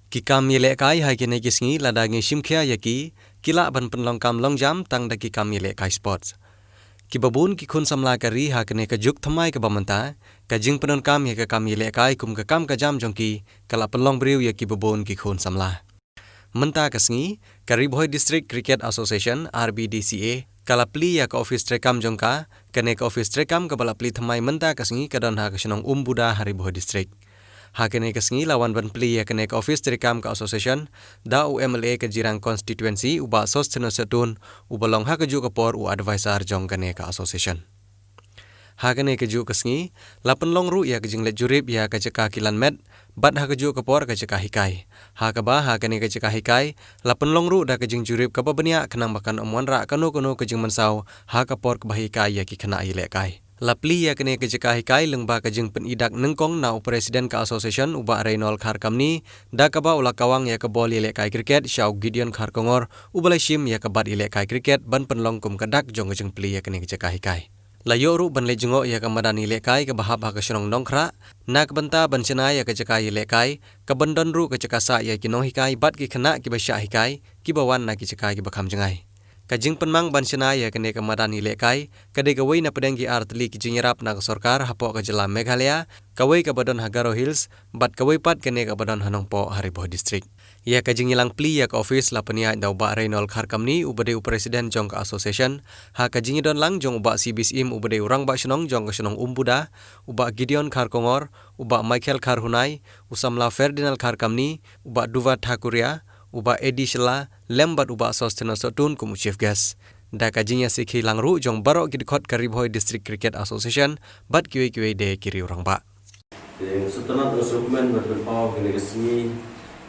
Ki kam yele kai hai kene kisngi lada ngi shimkhia yaki kila ban penlong kam long jam tang da ki kam yele kai sports. Ki babun ki khun samla kari ha kene ka juk thamai ka bamanta ka jing penon kam ye ka kam yele kai kum ka kam ka jam jongki kala penlong briu yaki babun ki khun samla. Menta kasngi kari Boy District Cricket Association RBDCA kala pli ya ka office trekam jongka kene ka office trekam ka bala pli thamai menta kasngi kadon ha ka shnong Buda Hari Boy District. Hakene kasngi lawan ban pli ya kene ka office trikam ka association da UMLA ke jirang constituency uba sosteno setun ubalong ha keju kapor u advisor jong kene ka association. Hakene keju kasngi lapen long ru ya kejing let jurip ya ka ceka kilan met bat ha keju kapor ka ceka hikai. Hakaba hakene ka ceka hikai lapen long ru da kejing jurip ka babania kenang bakan omwan ra kano kejing mensau ha kapor ka bahikai ya ki kena ile kai. Lapli ya kene kejeka hikai lengba kejeng penidak nengkong na presiden ka association uba Reynol khar kamni da kaba ula kawang ya ka bol ile kai cricket Shaw Gideon khar kongor ubala shim ya ka bad ile kai cricket ban penlong kum kadak jong kejeng pli ya kene kejeka hikai. Layo ru ban lejengo ya ka madan ile kai ka bahab ha ka shrong nongkhra na ka banta ban chena ya kejeka ile kai ka bandon ru kejeka sa ya kinong hikai bat ki khana ki basya hikai ki bawan na kejeka ki bakham jengai. Kajing penmang bansena ya kene ka madan ile kai kade kawai na pedenggi artli kijing yarap na sorkar hapo ka jela Meghalaya kawai ka badon Hagaro Hills bat kawai pat kene ka badon Hanongpo Hari Boy District. Ya kajing ilang pli ya ka office lapania da uba Reynol khar kamni ubade u presiden jong ka association ha kajing don lang jong uba CBSIM ubade urang ba shnong jong ka shnong Buda uba Gideon khar kongor uba Michael khar hunai usamla Ferdinand khar kamni uba Duva Thakuria uba Edi Shela lembat uba sosteno sotun kum chief guest da kajinya sikhi langru jong barok gidkhot Kari Boy District Cricket Association bat kiwe de kiri orang ba setelah development berpau kene resmi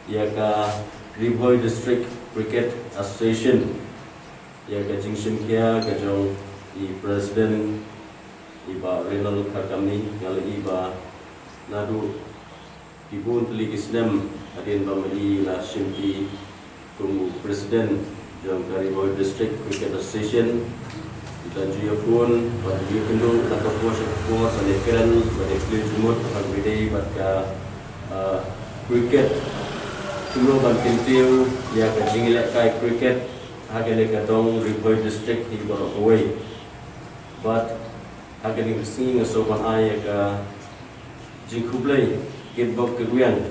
ya ka Kari Boy District Cricket Association ya ka jingshim kia ka jong i president iba Reynol Kharkamni ngal iba nadu ibun teli kisnem adin bamai la shimpi kum presiden jong Kari Boy District Cricket Association dan juga pun pada dia kendu tak kapur sandekan pada klub jumut akan berdiri pada cricket tulo ban kentiu ya ka jingilek kai cricket hagene ka dong Kari Boy District di Borok Away but hagene sing sopan ay ka jingkublai kitbok keguyan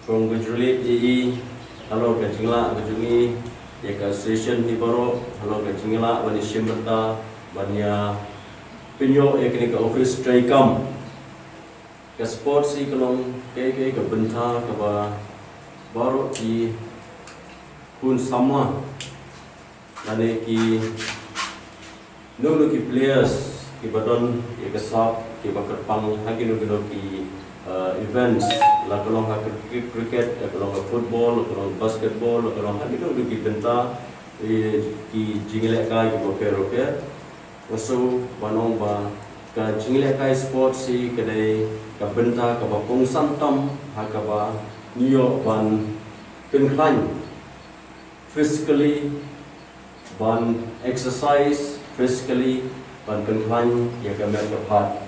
congratulate halo ka jingla ka jungi ya ka session di Borok halo ka jingla bani shimberta banya pinyo ya kini ka office traikam ka sports si kalong ke ka benta ka ba Borok di pun sama ane ki no ki players ki badon ya ka sap ki bakar pang hagino ki events la kalong ha cricket la kalong football la kalong basketball la kalong hagino ki benta ki jingile kai ki roke waso banong ba ka jingile kai sports si kadai ka benta ka ba pong santam ha ka ba niyo ban kenklan physically ban exercise physically ban kenklan ya ka mer ka pat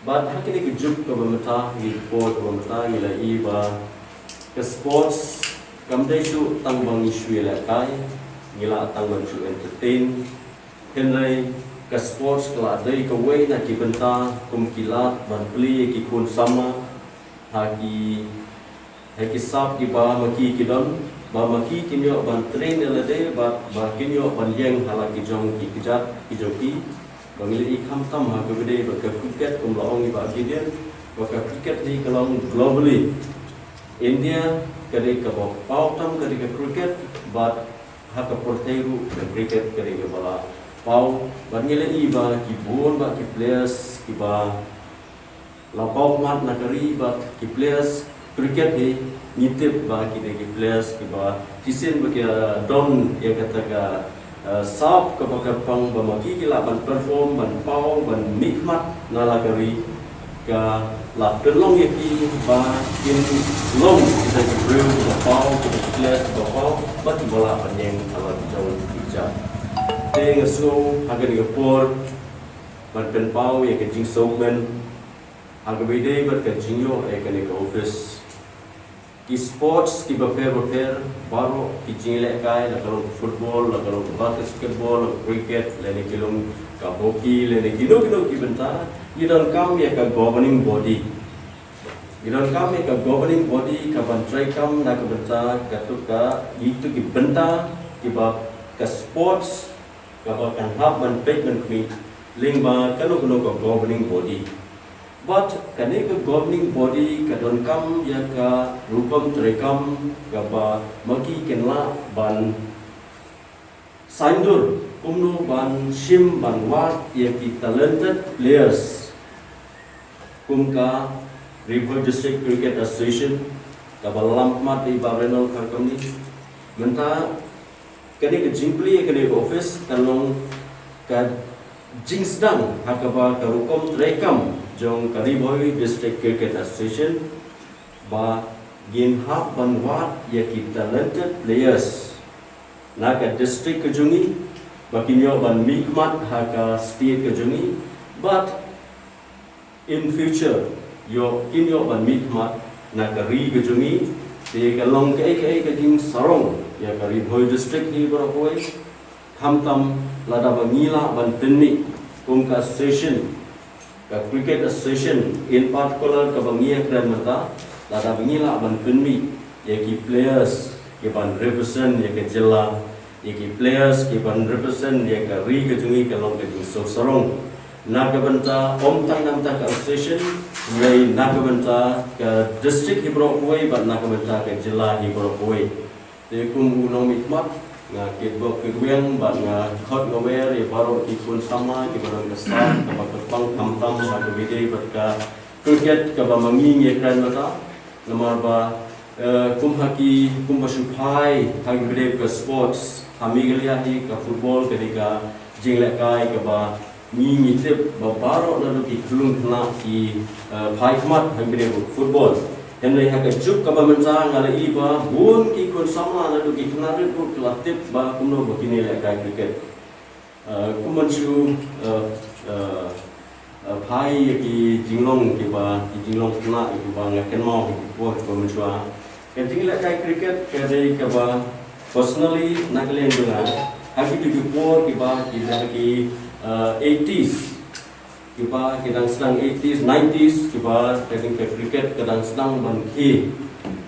but hakini ki juk ka bamata ni sport bamata ni la iba ka sports kamdai su tang bang isu la kai ngila tang bang su entertain kenai ka sports kala dai ka wei na ki benta kum kilat ban pli ki kun sama haki sap ki ba maki ki don ba maki kinyo ban train la de ba kinyo ban yang hala ki jong ki kijat ki joki bangili ikam tam ha gede ba ka cricket kum laong ba Gideon ba ka cricket ni kalong globally India kare ka ba pau tam kare ka cricket ba ha ka porteiru ka cricket kare ka bala pau bangili iba ki bon ba ki players ki ba la pau mat na kari ba ki players cricket ni nitip ba ki players ki ba kisin ba ki don ya kata ka sap ka pang ba maki ki la ban perform ban pau ban nikmat na la kari ka la terlong ya ki ba in long kita ki brew ba pau ki players ba pau ba ki bola panjang ala jauh bijak teng so agar ni por ban pen pau ya ki jing so men agar bide ber ka jingyo e ka ni ka office ki sports ki berpair baru ki jingle kai la kalau football la kalau basketball cricket le ne kilom ka hockey le ne kilo ki benta idon kam ya ka governing body idon kam ya ka governing body ka bantrai kam na ka benta ka tu ka itu ki benta ki ba ka sports ka ba kan hab ban pek ban kmi ling ba kanu ka governing body. But kani ke governing body ka don kam ya ka rupam terekam ka ba maki kenla ban sandur kumno ban shim ban wat ya ki talented players kum ka River District Cricket Association ka ba lampat di barenol ka kami menta kani ke jimpli kani office kanong ka jingsdang hakaba ka rupam terekam jong Kariboy District Cricket Association ba ginhap banwat ya ki talented players naga district kejungi bakinyo ban mikmat haka state kejungi but in future yo kinyo ban mikmat naga ri kejungi te kalong ke kajing sarong ya Kariboy District ni borokoy hamtam lada bangila ban penni kum ka association ka cricket association in particular ka bangia kran mata lada bangila ban penmi ya ki players ki ban represent ya ke jilla ya ki players ki ban represent ya ka ri ke jungi ka long ke so sarong na ka banta om tang nam ta ka association ngai na ka banta ka district hibro kuai ban na ka banta ka jilla hibro kuai te kum unong mikmat nga kitbok kidweng ban nga khot ngawer ya baro ikun sama ki barang kesal ka bakpang tamtam sa bide bat ka cricket ka ba mangi nge kran mata namar ba kum haki kum basupai hang bide ka sports hamigelia hi ka football ka diga jingle kai ka ba ni mitip ba baro na ki klung khna ki phai khmat hang bide football henry haka juk ka ba mensa ngala iba bun ki kun sama na du ki knarit bu klatip ba kumno bakini le ka cricket kumanchu phai ki jinglong ki jinglong khna ki ba ngaken mau ki bo ko menchua ke jingle ka cricket ke dei ka ba personally naklen dengan haki ki bo ki ba ki da ki 80s kita sedang 80s, 90s, kita kadang cricket kadang sedang bangki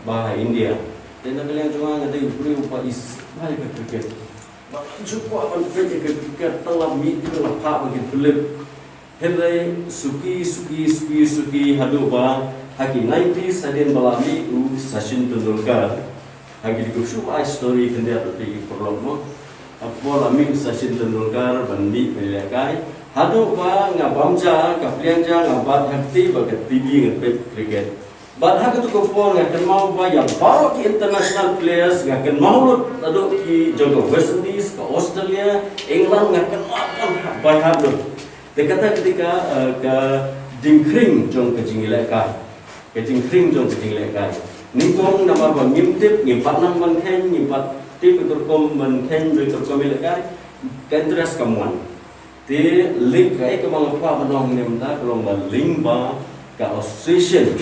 bahasa India. Dan nak lihat juga ada upaya is bahaya cricket. Cukup apa cricket telah miti telah pak bagi tulip. Henry suki hadu bah haki 90s hadin balami Sachin Tendulkar. Haki dikusuh story kendia tapi perlu apa lami Sachin Tendulkar bandi meliakai. Hadu ba nga bamja ka plianja nga bat hakti ba ka TV nga pet cricket bat hak tu ko por nga kan mau ba yang baro ki international players nga kan mau ado ki jogo West Indies ka Australia England nga kan makan ba hadu dekata ketika ka jingkring jong ka jingle kai ka jingkring jong ka jingle kai ningkong nama ba ngimtip ngimpat nang ban khen ngimpat tip turkom ban khen be turkom le kai kentras kamuan te link kai ka mga pa manong ni mta kalong ba link ba ka association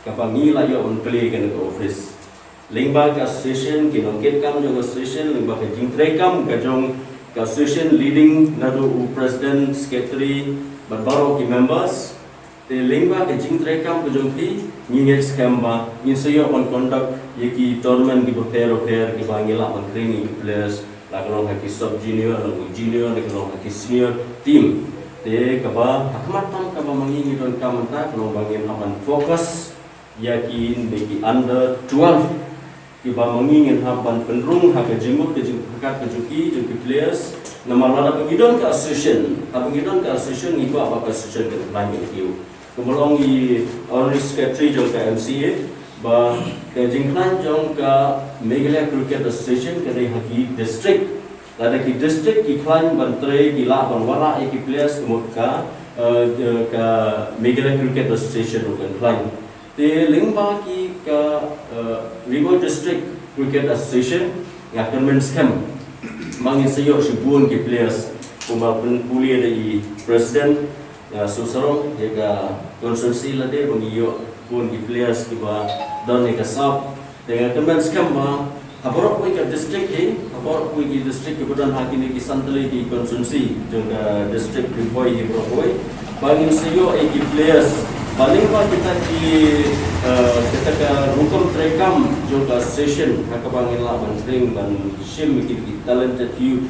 ka bangi la yo on play kan ka office link ba ka association kinong get kam jong association link ba ka jing tre kam ka jong ka association leading na do president secretary barbaro ki members te link ba ka jing tre kam ka jong pi ni next kam ba ni so yo on conduct yeki tournament ki prepare ki bangi la on training players lakalong haki sub junior lakalong junior lakalong haki senior team te kaba hakmatam kaba mangingi don kamanta kalong bangin haman fokus yakin bagi under 12 kiba mangingin haban penrung haka jenguk ke hakat kejuki jengki players nama lada pengidon ke association iba apa association ke banyak kiu kemolong i honorary secretary jong ke MCA ba ke jingklan jong ka Meghalaya Cricket Association ke haki district lada ki district ki klan bantre ki la ban wara ki players kemut ka Meghalaya Cricket Association kan klan te lingba ki ka River District Cricket Association ngakan men scam mangin sayo sibun ki players kumba puli dari president susarong ya ka konsensi lade bangiyo pun ki players ki ba don ka sab Dengan kemen skamba aborok pui ke distrik hi, aborok pui ke distrik kebetulan hakini ki santali ki konsumsi juga distrik Riboi hi beroi. Bangin seyo ki players paling pa kita kita ke rukun trekam juga session hakabangin lah ban string ban shim ki talented youth